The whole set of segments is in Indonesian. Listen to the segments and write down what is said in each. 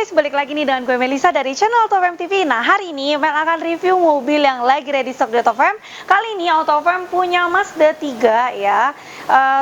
guys, balik lagi nih dengan gue Melisa dari channel Top FM TV. Nah, hari ini Mel akan review mobil yang lagi ready stock di Top FM. Kali ini Top FM punya Mazda 3 ya,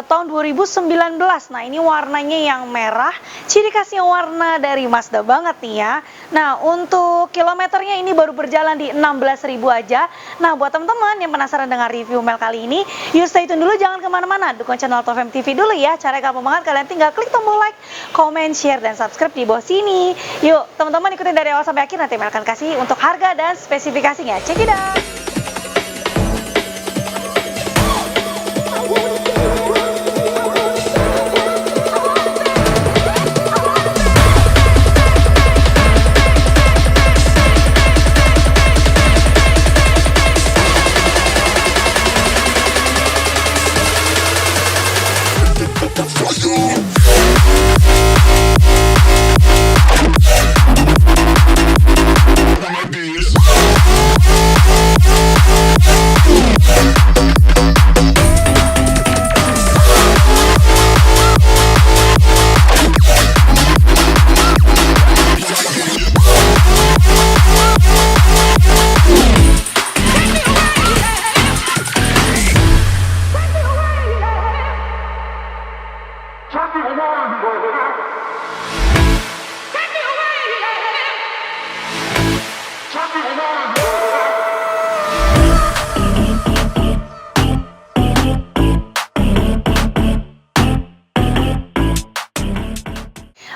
tahun 2019. Nah, ini warnanya yang merah, ciri khasnya warna dari Mazda banget nih ya. Nah, untuk kilometernya ini baru berjalan di 16.000 aja. Nah, buat teman-teman yang penasaran dengan review Mel kali ini, yuk stay tune dulu, jangan kemana-mana, dukung channel Top FM TV dulu ya. Cara gampang banget, kalian tinggal klik tombol like, comment, share, dan subscribe di bawah sini. Yuk, teman-teman ikutin dari awal sampai akhir, nanti Mel akan kasih untuk harga dan spesifikasinya. Check it out!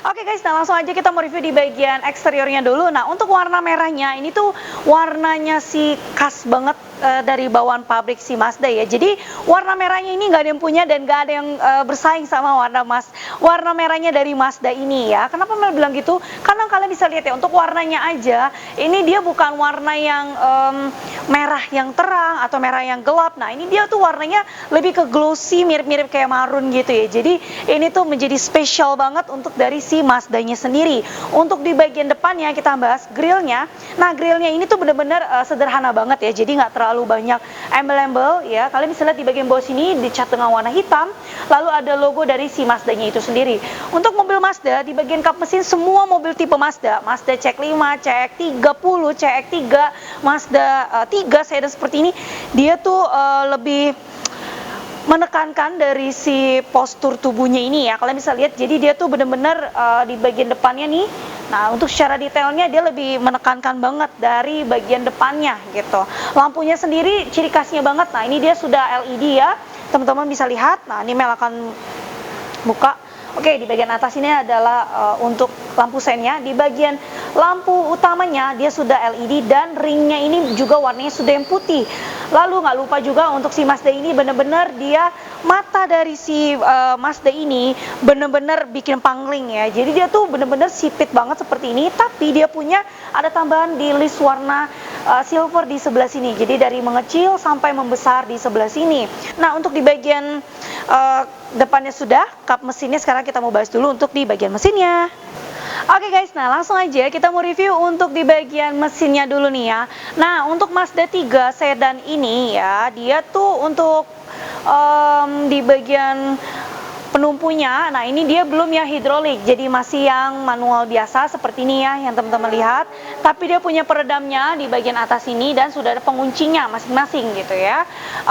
Oke guys, nah langsung aja kita mau review di bagian eksteriornya dulu. Nah, untuk warna merahnya ini tuh warnanya si khas banget dari bawaan pabrik si Mazda ya. Jadi warna merahnya ini nggak ada yang punya dan nggak ada yang bersaing sama warna merahnya dari Mazda ini ya. Kenapa Mel bilang gitu? Karena kalian bisa lihat ya, untuk warnanya aja ini dia bukan warna yang merah yang terang atau merah yang gelap. Nah, ini dia tuh warnanya lebih ke glossy, mirip-mirip kayak marun gitu ya. Jadi ini tuh menjadi spesial banget untuk dari si Mazdanya sendiri. Untuk di bagian depannya kita bahas grillnya. Nah, grillnya ini tuh bener-bener sederhana banget ya. Jadi nggak terlalu banyak embel-embel ya. Kalian bisa lihat di bagian bawah sini dicat dengan warna hitam. Lalu ada logo dari si Mazdanya itu sendiri. Untuk mobil Mazda di bagian kap mesin, semua mobil tipe Mazda CX-5, CX-30, CX-3, Mazda 3 sedan seperti ini, dia tuh lebih menekankan dari si postur tubuhnya ini ya. Kalian bisa lihat, jadi dia tuh bener-bener di bagian depannya nih. Nah, untuk secara detailnya dia lebih menekankan banget dari bagian depannya gitu. Lampunya sendiri ciri khasnya banget. Nah, ini dia sudah LED ya, teman-teman bisa lihat. Nah, ini Mel akan buka. Oke, di bagian atas ini adalah untuk lampu sennya. Di bagian lampu utamanya dia sudah LED dan ringnya ini juga warnanya sudah yang putih. Lalu nggak lupa juga untuk si Mazda ini bener-bener dia mata dari si Mazda ini bener-bener bikin pangling ya. Jadi dia tuh bener-bener sipit banget seperti ini. Tapi dia punya ada tambahan di list warna silver di sebelah sini. Jadi dari mengecil sampai membesar di sebelah sini. Nah, untuk di bagian depannya sudah, kap mesinnya sekarang kita mau bahas dulu untuk di bagian mesinnya. Oke guys, nah langsung aja kita mau review untuk di bagian mesinnya dulu nih ya. Nah, untuk Mazda 3 sedan ini ya, dia tuh untuk di bagian penumpunya, nah ini dia belum ya hidrolik, jadi masih yang manual biasa seperti ini ya yang teman-teman lihat. Tapi dia punya peredamnya di bagian atas ini dan sudah ada penguncinya masing-masing gitu ya.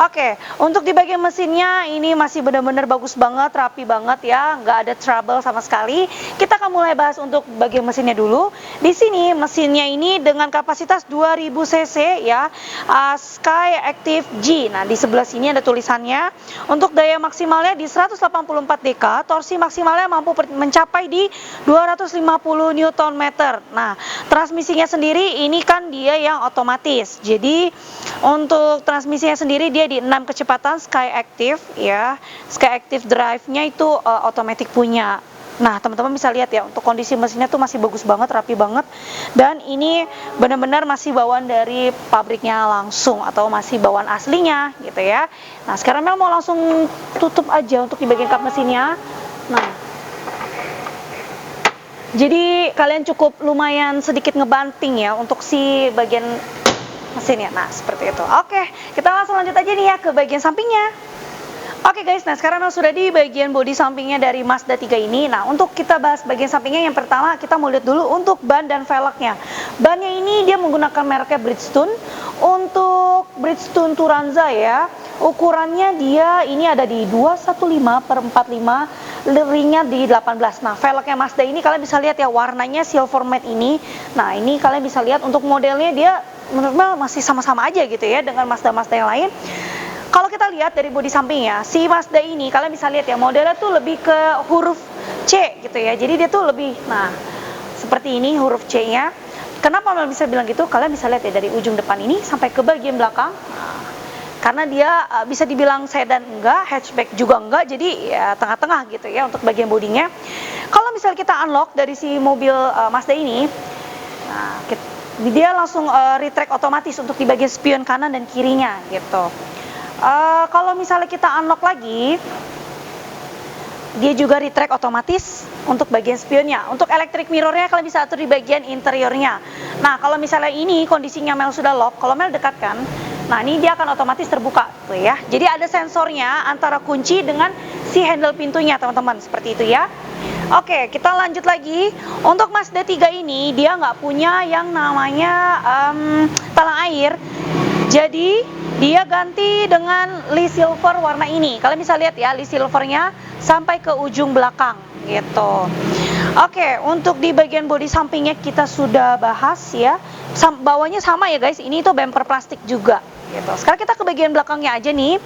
Oke, untuk di bagian mesinnya ini masih benar-benar bagus banget, rapi banget ya, nggak ada trouble sama sekali. Kita akan mulai bahas untuk bagian mesinnya dulu. Di sini mesinnya ini dengan kapasitas 2000 cc ya, Sky Active G. Nah, di sebelah sini ada tulisannya. Untuk daya maksimalnya di 184 dk, torsi maksimalnya mampu mencapai di 250 Nm. Nah, transmisinya sendiri ini kan dia yang otomatis. Jadi untuk transmisinya sendiri dia di 6 kecepatan Sky Active ya. Sky Active Drive-nya itu otomatis punya. Nah, teman-teman bisa lihat ya, untuk kondisi mesinnya tuh masih bagus banget, rapi banget. Dan ini benar-benar masih bawaan dari pabriknya langsung atau masih bawaan aslinya gitu ya. Nah, sekarang Mel mau langsung tutup aja untuk di bagian kap mesinnya. Nah, jadi kalian cukup lumayan sedikit ngebanting ya untuk si bagian mesinnya. Nah, seperti itu. Oke, kita langsung lanjut aja nih ya ke bagian sampingnya. Oke guys, nah sekarang sudah di bagian bodi sampingnya dari Mazda 3 ini. Nah, untuk kita bahas bagian sampingnya, yang pertama kita mau lihat dulu untuk ban dan velgnya. Bannya ini dia menggunakan mereknya Bridgestone. Untuk Bridgestone Turanza ya, ukurannya dia ini ada di 215/45, ringnya di 18. Nah, velgnya Mazda ini kalian bisa lihat ya, warnanya silver matte ini. Nah, ini kalian bisa lihat untuk modelnya dia menurut masih sama-sama aja gitu ya dengan Mazda-Mazda yang lain. Kalau kita lihat dari bodi sampingnya, si Mazda ini kalian bisa lihat ya, modelnya tuh lebih ke huruf C gitu ya. Jadi dia tuh lebih, nah seperti ini huruf C-nya. Kenapa bisa bilang gitu? Kalian bisa lihat ya dari ujung depan ini sampai ke bagian belakang. Nah, karena dia bisa dibilang sedan enggak, hatchback juga enggak, jadi ya tengah-tengah gitu ya untuk bagian bodinya. Kalau misalnya kita unlock dari si mobil Mazda ini, nah dia langsung retract otomatis untuk di bagian spion kanan dan kirinya gitu. Kalau misalnya kita unlock lagi, dia juga retract otomatis untuk bagian spionnya. Untuk electric mirrornya kalian bisa atur di bagian interiornya. Nah, kalau misalnya ini kondisinya Mel sudah lock, kalau Mel dekatkan, nah ini dia akan otomatis terbuka tuh ya. Jadi ada sensornya antara kunci dengan si handle pintunya teman-teman, seperti itu ya. Oke, kita lanjut lagi. Untuk Mazda 3 ini dia nggak punya yang namanya talang air. Jadi dia ganti dengan Lee Silver warna ini. Kalian bisa lihat ya Lee Silvernya sampai ke ujung belakang gitu. Oke, untuk di bagian bodi sampingnya kita sudah bahas ya. Bawahnya sama ya guys, ini tuh bumper plastik juga gitu. Sekarang kita ke bagian belakangnya aja nih.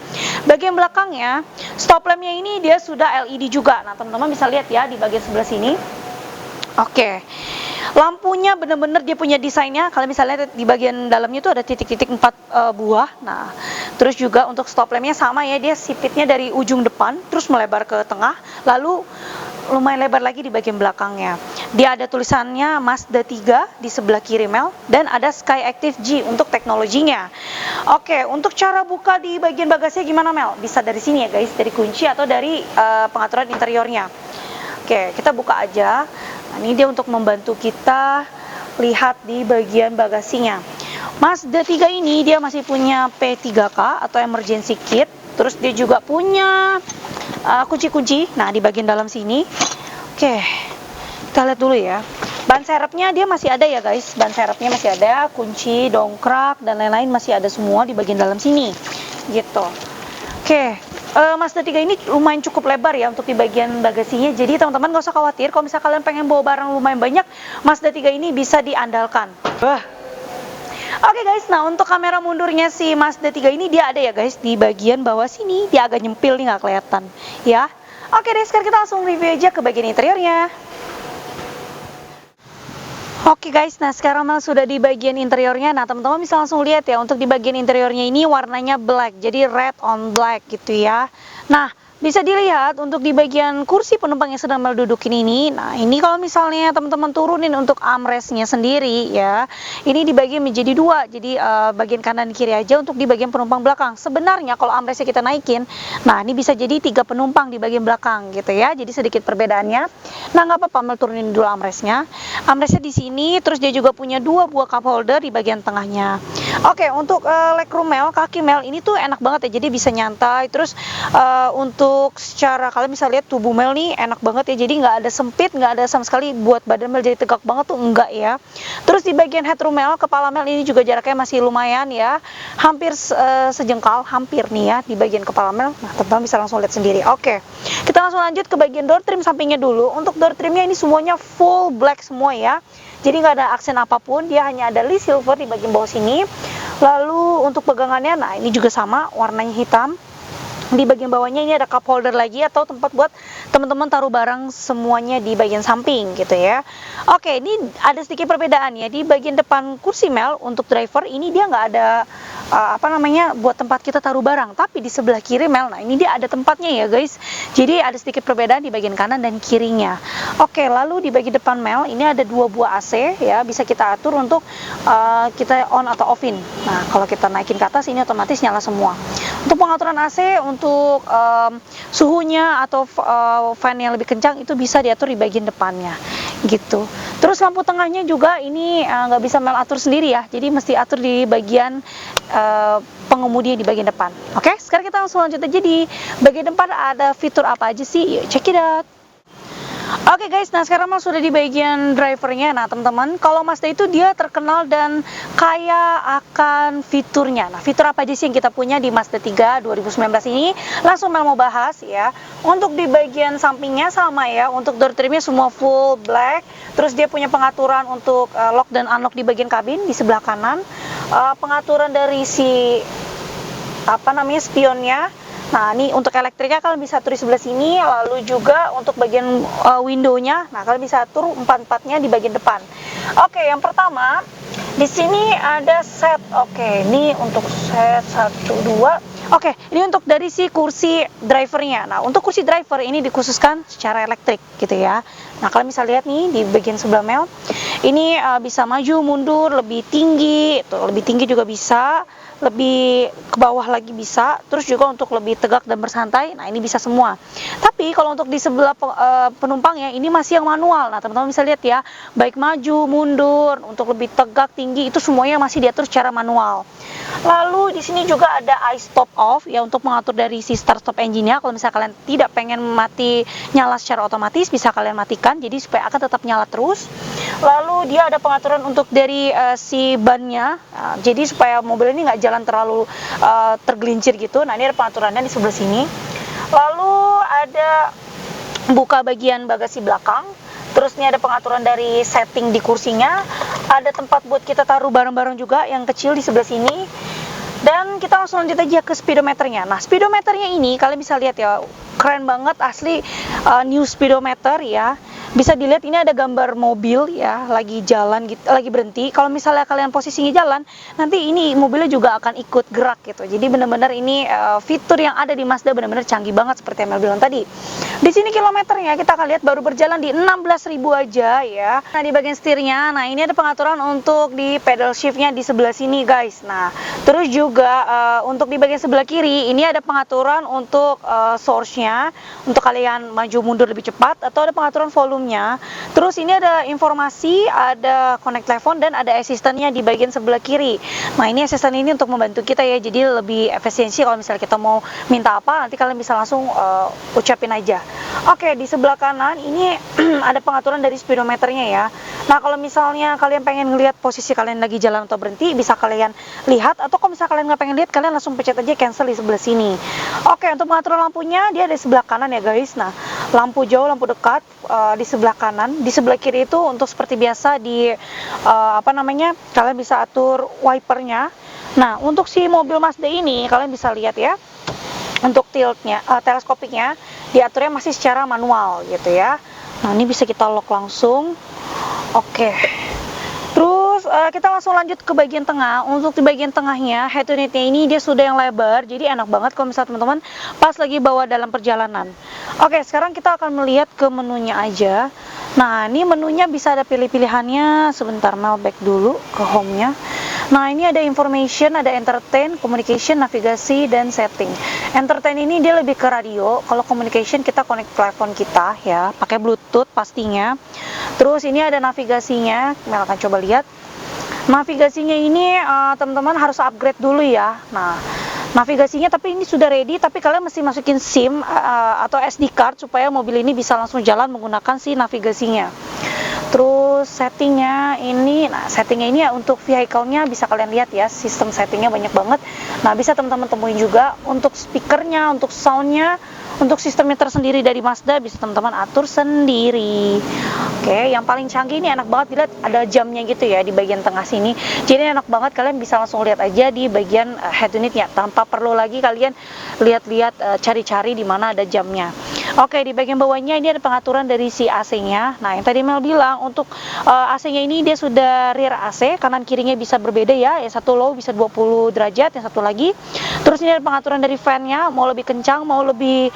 Bagian belakangnya, stop lampnya ini dia sudah LED juga. Nah, teman-teman bisa lihat ya di bagian sebelah sini. Oke, lampunya bener-bener dia punya desainnya. Kalian bisa lihat di bagian dalamnya itu ada titik-titik 4 buah. Nah, terus juga untuk stop lampnya sama ya, dia sipitnya dari ujung depan terus melebar ke tengah, lalu lumayan lebar lagi di bagian belakangnya. Dia ada tulisannya Mazda 3 di sebelah kiri Mel, dan ada Sky Active G untuk teknologinya. Oke, untuk cara buka di bagian bagasinya gimana Mel? Bisa dari sini ya guys, dari kunci atau dari pengaturan interiornya. Oke, kita buka aja. Nah, ini dia untuk membantu kita lihat di bagian bagasinya. Mazda 3 ini dia masih punya P3K atau emergency kit. Terus dia juga punya kunci-kunci. Nah, di bagian dalam sini. Oke, kita lihat dulu ya. Ban serepnya dia masih ada ya guys. Ban serepnya masih ada, kunci, dongkrak, dan lain-lain masih ada semua di bagian dalam sini. Gitu. Oke. Mazda 3 ini lumayan cukup lebar ya untuk di bagian bagasinya. Jadi teman-teman gak usah khawatir kalau misalnya kalian pengen bawa barang lumayan banyak, Mazda 3 ini bisa diandalkan. Oke guys, nah untuk kamera mundurnya si Mazda 3 ini dia ada ya guys di bagian bawah sini. Dia agak nyempil nih, nggak kelihatan ya. Oke deh, sekarang kita langsung review aja ke bagian interiornya. Oke guys, nah sekarang Mel sudah di bagian interiornya. Nah teman-teman bisa langsung lihat ya, untuk di bagian interiornya ini warnanya black, jadi red on black gitu ya. Nah bisa dilihat untuk di bagian kursi penumpang yang sedang Mel dudukin ini. Nah ini kalau misalnya teman-teman turunin untuk armrestnya sendiri ya, ini dibagi menjadi dua. Jadi bagian kanan dan kiri aja untuk di bagian penumpang belakang. Sebenarnya kalau armrestnya kita naikin, nah ini bisa jadi 3 penumpang di bagian belakang gitu ya. Jadi sedikit perbedaannya. Nah nggak apa-apa, Mel turunin dulu armrestnya. Armrestnya di sini, terus dia juga punya 2 buah cup holder di bagian tengahnya. Oke, untuk legroom Mel, kaki Mel ini tuh enak banget ya. Jadi bisa nyantai. Terus untuk secara kalian bisa lihat tubuh Mel nih enak banget ya, jadi nggak ada sempit, nggak ada sama sekali buat badan Mel jadi tegak banget tuh, enggak ya. Terus di bagian headroom Mel, kepala Mel ini juga jaraknya masih lumayan ya, hampir sejengkal, hampir nih ya di bagian kepala Mel. Nah teman-teman bisa langsung lihat sendiri. Oke, kita langsung lanjut ke bagian door trim sampingnya dulu. Untuk door trimnya ini semuanya full black semua ya, jadi nggak ada aksen apapun, dia hanya ada Lee Silver di bagian bawah sini. Lalu untuk pegangannya, nah ini juga sama, warnanya hitam. Di bagian bawahnya ini ada cup holder lagi atau tempat buat teman-teman taruh barang semuanya di bagian samping gitu ya. Oke, ini ada sedikit perbedaan ya. Di bagian depan kursi Mel untuk driver ini dia nggak ada buat tempat kita taruh barang, tapi di sebelah kiri Mel, nah ini dia ada tempatnya ya guys. Jadi ada sedikit perbedaan di bagian kanan dan kirinya. Oke, lalu di bagian depan Mel ini ada 2 buah AC ya, bisa kita atur untuk kita on atau offin. Nah kalau kita naikin ke atas ini otomatis nyala semua. Untuk pengaturan AC, untuk suhunya atau fan yang lebih kencang itu bisa diatur di bagian depannya gitu. Terus lampu tengahnya juga ini nggak bisa Mel atur sendiri ya, jadi mesti atur di bagian pengemudi di bagian depan. Oke, sekarang kita langsung lanjut aja di bagian depan ada fitur apa aja sih, yuk check it out. Oke guys, nah sekarang Mas sudah di bagian drivernya. Nah teman-teman, kalau Mazda itu dia terkenal dan kaya akan fiturnya. Nah fitur apa aja sih yang kita punya di Mazda 3 2019 ini? Langsung Mel mau bahas ya. Untuk di bagian sampingnya sama ya, untuk door trimnya semua full black. Terus dia punya pengaturan untuk lock dan unlock di bagian kabin di sebelah kanan. Pengaturan dari si spionnya. Nah, ini untuk elektriknya kalian bisa atur di sebelah sini, lalu juga untuk bagian window-nya, nah kalian bisa atur empat-empatnya di bagian depan. Oke, yang pertama di sini ada set. Oke, ini untuk set 1 2. Oke, ini untuk dari si kursi drivernya. Nah, untuk kursi driver ini dikhususkan secara elektrik gitu ya. Nah, kalian bisa lihat nih di bagian sebelah Mel. Ini bisa maju, mundur, lebih tinggi, tuh, lebih tinggi juga bisa, lebih ke bawah lagi bisa, terus juga untuk lebih tegak dan bersantai. Nah, ini bisa semua. Tapi kalau untuk di sebelah penumpang ya, ini masih yang manual. Nah, teman-teman bisa lihat ya, baik maju, mundur, untuk lebih tegak, tinggi, itu semuanya masih diatur secara manual. Lalu di sini juga ada iStop off ya, untuk mengatur dari si start stop engine-nya. Kalau misalnya kalian tidak pengen mati nyala secara otomatis, bisa kalian matikan jadi supaya akan tetap nyala terus. Lalu dia ada pengaturan untuk dari si bannya, jadi supaya mobil ini nggak jalan terlalu tergelincir gitu. Nah, ini ada pengaturannya di sebelah sini. Lalu ada buka bagian bagasi belakang. Terus ini ada pengaturan dari setting di kursinya. Ada tempat buat kita taruh barang-barang juga yang kecil di sebelah sini. Dan kita langsung lanjut aja ke speedometernya. Nah, speedometernya ini kalian bisa lihat ya, keren banget asli, new speedometer ya. Bisa dilihat ini ada gambar mobil ya, lagi jalan gitu, lagi berhenti. Kalau misalnya kalian posisinya jalan, nanti ini mobilnya juga akan ikut gerak gitu. Jadi benar-benar ini fitur yang ada di Mazda benar-benar canggih banget seperti yang Mel bilang tadi. Di sini kilometernya kita akan lihat baru berjalan di 16.000 aja ya. Nah, di bagian setirnya, nah ini ada pengaturan untuk di pedal shiftnya di sebelah sini guys. Nah, terus juga untuk di bagian sebelah kiri ini ada pengaturan untuk source-nya, untuk kalian maju mundur lebih cepat, atau ada pengaturan volume. Terus ini ada informasi, ada connect telepon, dan ada asistennya di bagian sebelah kiri. Nah, ini asisten ini untuk membantu kita ya, jadi lebih efisiensi kalau misalnya kita mau minta apa, nanti kalian bisa langsung ucapin aja. Oke, di sebelah kanan ini ada pengaturan dari speedometernya ya. Nah, kalau misalnya kalian pengen ngelihat posisi kalian lagi jalan atau berhenti, bisa kalian lihat, atau kalau misalnya kalian nggak pengen lihat, kalian langsung pencet aja cancel di sebelah sini. Oke, untuk pengaturan lampunya dia ada di sebelah kanan ya guys. Nah, lampu jauh, lampu dekat di sebelah kanan. Di sebelah kiri itu untuk seperti biasa di kalian bisa atur wipernya. Nah, untuk si mobil Mazda ini kalian bisa lihat ya, untuk tiltnya, teleskopiknya diaturnya masih secara manual gitu ya. Nah, ini bisa kita lock langsung. Oke. Terus kita langsung lanjut ke bagian tengah. Untuk di bagian tengahnya, head unitnya ini dia sudah yang lebar, jadi enak banget kalau misalnya teman-teman pas lagi bawa dalam perjalanan. Oke, sekarang kita akan melihat ke menunya aja. Nah, ini menunya bisa ada pilih-pilihannya. Sebentar, Mel back dulu ke home-nya. Nah, ini ada information, ada entertain, communication, navigasi, dan setting. Entertain ini dia lebih ke radio. Kalau communication kita connect telepon kita ya, pakai Bluetooth pastinya. Terus ini ada navigasinya, Mel akan coba lihat. Navigasinya ini teman-teman harus upgrade dulu ya. Nah, navigasinya tapi ini sudah ready, tapi kalian mesti masukin SIM atau SD card supaya mobil ini bisa langsung jalan menggunakan si navigasinya. Terus settingnya ini, nah settingnya ini ya untuk vehicle-nya bisa kalian lihat ya, sistem settingnya banyak banget. Nah, bisa teman-teman temuin juga untuk speakernya, untuk soundnya, untuk sistemnya tersendiri dari Mazda bisa teman-teman atur sendiri. Oke, yang paling canggih ini enak banget dilihat, ada jamnya gitu ya di bagian tengah sini. Jadi enak banget, kalian bisa langsung lihat aja di bagian head unitnya tanpa perlu lagi kalian lihat-lihat cari-cari di mana ada jamnya. Oke, di bagian bawahnya ini ada pengaturan dari si AC-nya. Nah, yang tadi Mel bilang untuk AC-nya ini dia sudah rear AC, kanan kirinya bisa berbeda ya. Yang satu low bisa 20 derajat, yang satu lagi. Terus ini ada pengaturan dari fan-nya, mau lebih kencang, mau lebih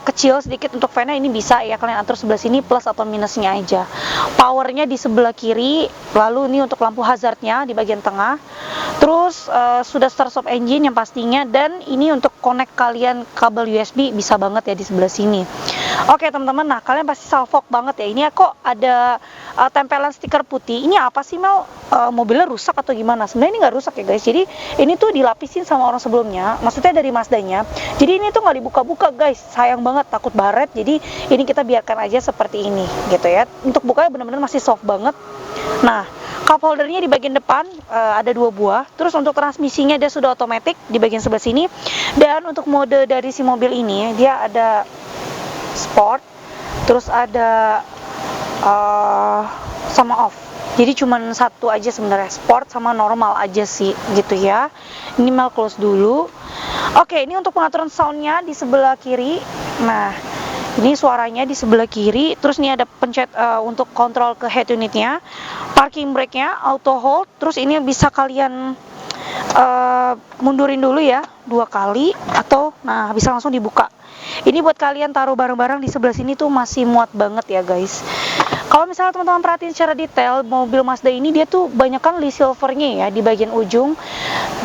kecil sedikit untuk fan-nya, ini bisa ya kalian atur sebelah sini plus atau minusnya aja. Powernya di sebelah kiri, lalu ini untuk lampu hazardnya di bagian tengah. Terus sudah start stop engine yang pastinya, dan ini untuk connect kalian kabel USB bisa banget ya di sebelah sini. Oke teman-teman, nah kalian pasti salfok banget ya. Ini kok ada tempelan stiker putih. Ini apa sih Mel? Mobilnya rusak atau gimana? Sebenarnya ini nggak rusak ya guys. Jadi ini tuh dilapisin sama orang sebelumnya. Maksudnya dari Mazdanya. Jadi ini tuh nggak dibuka-buka guys. Sayang banget, takut baret. Jadi ini kita biarkan aja seperti ini gitu ya. Untuk bukanya benar-benar masih soft banget. Nah, cup holdernya di bagian depan ada 2 buah. Terus untuk transmisinya dia sudah otomatis di bagian sebelah sini. Dan untuk mode dari si mobil ini dia ada sport, terus ada sama off. Jadi cuman satu aja sebenarnya, sport sama normal aja sih gitu ya. Ini Mel close dulu. Oke, ini untuk pengaturan soundnya di sebelah kiri. Nah, ini suaranya di sebelah kiri. Terus ini ada pencet untuk kontrol ke head unitnya, parking brake-nya, auto hold. Terus ini bisa kalian mundurin dulu ya 2 kali atau nah bisa langsung dibuka. Ini buat kalian taruh barang-barang di sebelah sini tuh masih muat banget ya guys. Kalau misalnya teman-teman perhatiin secara detail, mobil Mazda ini dia tuh banyak kan li silvernya ya di bagian ujung.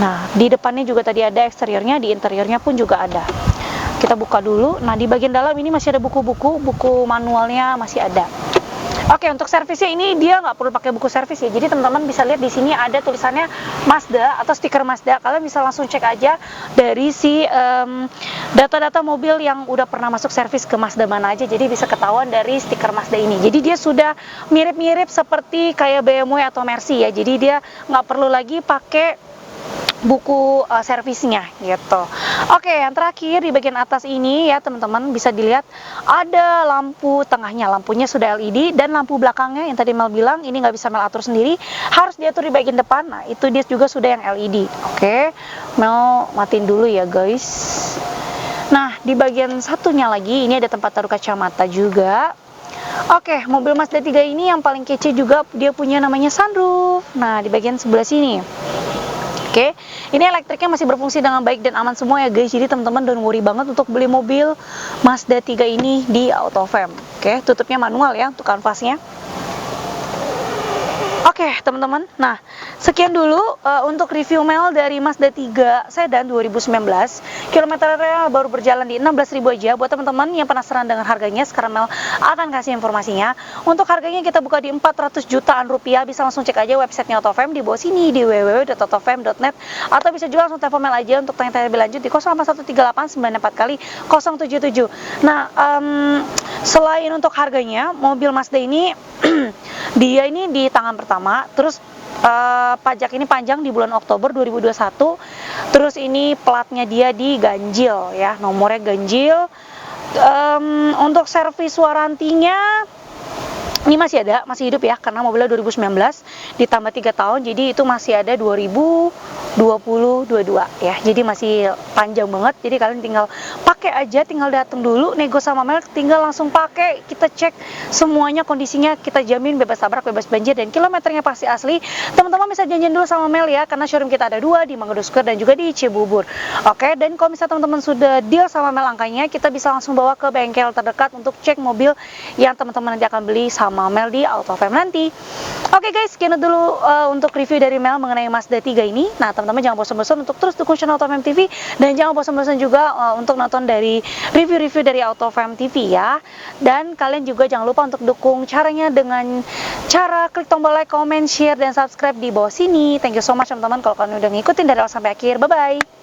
Nah, di depannya juga tadi ada eksteriornya, di interiornya pun juga ada. Kita buka dulu. Nah, di bagian dalam ini masih ada buku-buku, buku manualnya masih ada. Oke, untuk servisnya ini dia nggak perlu pakai buku servis ya. Jadi teman-teman bisa lihat di sini ada tulisannya Mazda atau stiker Mazda. Kalian bisa langsung cek aja dari si data-data mobil yang udah pernah masuk servis ke Mazda mana aja. Jadi bisa ketahuan dari stiker Mazda ini. Jadi dia sudah mirip-mirip seperti kayak BMW atau Mercy ya. Jadi dia nggak perlu lagi pakai buku servisnya gitu. Oke, yang terakhir di bagian atas ini ya teman-teman bisa dilihat ada lampu tengahnya, lampunya sudah LED, dan lampu belakangnya yang tadi Mel bilang ini nggak bisa Mel atur sendiri, harus diatur di bagian depan. Nah itu dia juga sudah yang LED. Oke, Mel matiin dulu ya guys. Nah di bagian satunya lagi ini ada tempat taruh kacamata juga. Oke, mobil Mazda 3 ini yang paling kece juga dia punya namanya sunroof. Nah di bagian sebelah sini. Oke, ini elektriknya masih berfungsi dengan baik dan aman semua ya guys. Jadi teman-teman don't worry banget untuk beli mobil Mazda 3 ini di AutoFam. Oke, tutupnya manual ya untuk kanvasnya. Oke teman-teman, nah sekian dulu untuk review Mel dari Mazda 3 Sedan 2019. Kilometernya baru berjalan di 16.000 aja. Buat teman-teman yang penasaran dengan harganya, sekarang Mel akan kasih informasinya. Untuk harganya kita buka di 400 jutaan rupiah. Bisa langsung cek aja websitenya AutoFam di bawah sini di www.autofam.net, atau bisa juga langsung telepon Mel aja untuk tanya-tanya lebih lanjut di 08138964 kali 077. Nah selain untuk harganya, mobil Mazda ini dia ini di tangan pertama, terus pajak ini panjang di bulan Oktober 2021. Terus ini platnya dia di ganjil ya, nomornya ganjil. Untuk servis warantinya ini masih ada, masih hidup ya, karena mobilnya 2019 ditambah 3 tahun, jadi itu masih ada 2020-22 ya, jadi masih panjang banget. Jadi kalian tinggal pakai aja, tinggal datang dulu, nego sama Mel, tinggal langsung pakai, kita cek semuanya kondisinya, kita jamin bebas tabrak, bebas banjir, dan kilometernya pasti asli. Teman-teman bisa janjian dulu sama Mel ya, karena showroom kita ada 2 di Mangga Square dan juga di Cibubur. Oke, dan kalau misalnya teman-teman sudah deal sama Mel angkanya, kita bisa langsung bawa ke bengkel terdekat untuk cek mobil yang teman-teman nanti akan beli sama Mel di AutoFam nanti. Oke guys, sekian dulu untuk review dari Mel mengenai Mazda 3 ini. Nah teman-teman jangan bosan-bosan untuk terus dukung channel AutoFam TV, dan jangan bosan-bosan juga untuk nonton dari review-review dari AutoFam TV ya. Dan kalian juga jangan lupa untuk dukung caranya dengan cara klik tombol like, comment, share, dan subscribe di bawah sini. Thank you so much teman-teman kalau kalian udah ngikutin dari awal sampai akhir. Bye-bye.